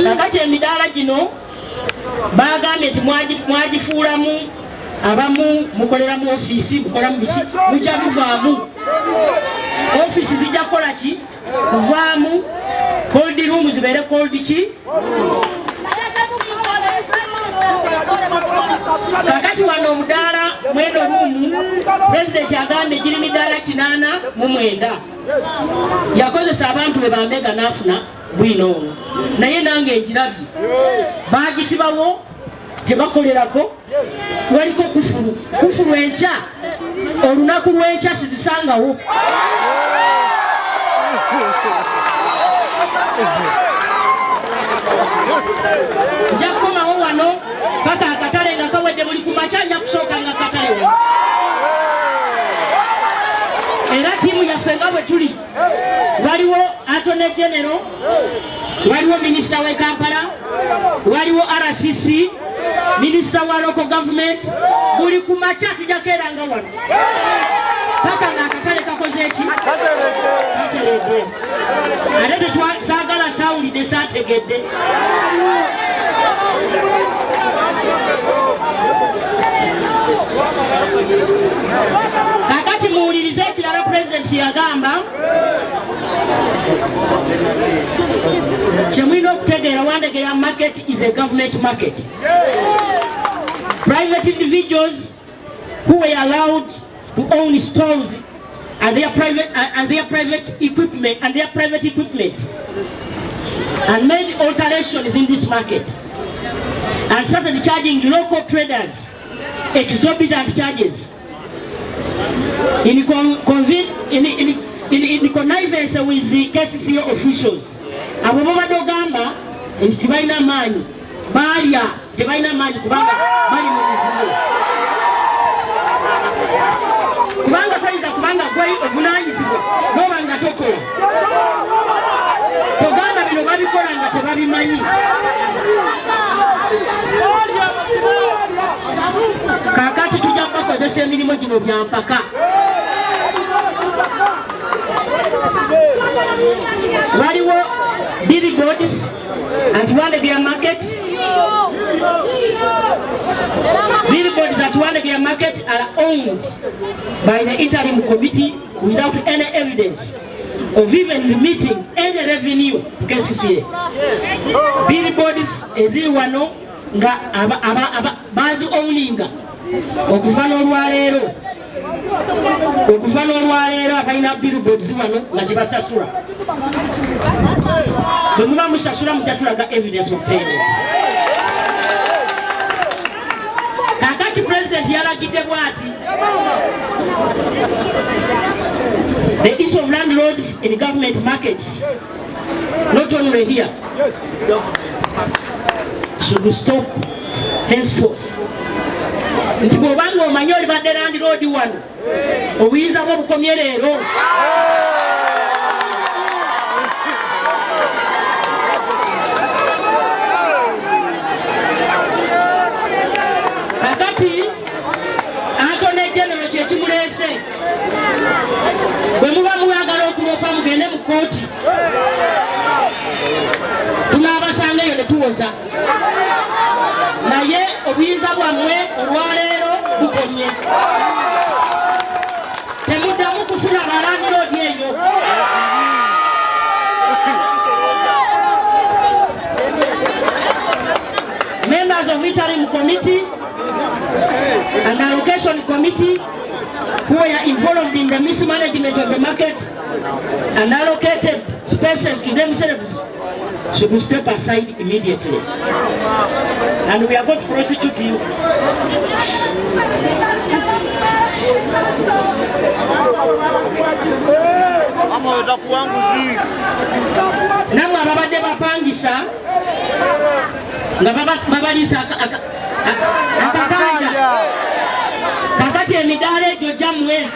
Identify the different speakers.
Speaker 1: kakati emidaala gino bagambye nti mwagifuulamu abamu mukolera mu ofiisi mukola mu biki mujja muvaamu ofiisi zijja kukola ki kuvaamu cold room zibeere cold ki kakati wano omudaala mweno ruumu pulezidenti agambye giri midaala 89 yakozesa abantu be bambega n'afuna bwino ono naye nange njirabye bagisibawo gyebakolerako waliko kufuru enkya olunaku lw'enkya sizisangawo nja kukomawo wano paka akatale nga kawedde buli ku makya nja kusooka nga akatale wano era tiimu yaffe nga bwe tuli waliwo attorney general waliwo minisita w'e Kampala waliwo RCC minisita wa local government buli ku makya tujja keeranga wano paka nga akatale kakoze eki kateledde ate tetwasaagala saawulidde saategedde kakati muwulirize ekirala pulezidenti yagamba kyemulina okutegeera Wandegeya market is a government market. Private individuals who were allowed to own stalls and their private equipment and made alterations in this market and started charging local traders exorbitant charges in connivance with the Kcca officials. Abo babadde ogamba nti tebalina maanyi balya tebalina maanyi kubanga bali mu buvuyo kubanga toyinza kubanga gwe ovunanyizibwa noba nga tokola togamba bino babikola nga tebabimanyi kakati tujja kubakozesa emirimu gino byampaka waliwo billboards at Wandegeya market. Billboards at Wandegeya market are owned by the interim committee without any evidence of even remitting any revenue to Kcca. Billboards eziri wano nga bazi owninga okuva n'olwaleero abalina billboards wano nga gibasasula bwe muba musasula mutatulaga evidence of payment. Kakati president yalagidde bw'ati the issue of landlords in government markets, not only here, should stop henceforth. Nti bw'obanga omanyi olibadde landlord wano obuyinza bwo bukomye leero. Kakati attorney general kyekimuleese bwe muba muyagala okulopa mugende mu kooti tunaabasangayo ne tuwoza naye obuyinza bwammwe olwaleero bukomye temuddamu kufuna balandlord eyo. Members of interim committee and allocation committee who are involved in the mismanagement of the market and allocated spaces to themselves should step aside immediately. And we are going to prosecute you. Namwe ababadde bapangisa nga babalisa akakanja kakati emidaala egyo gyammwe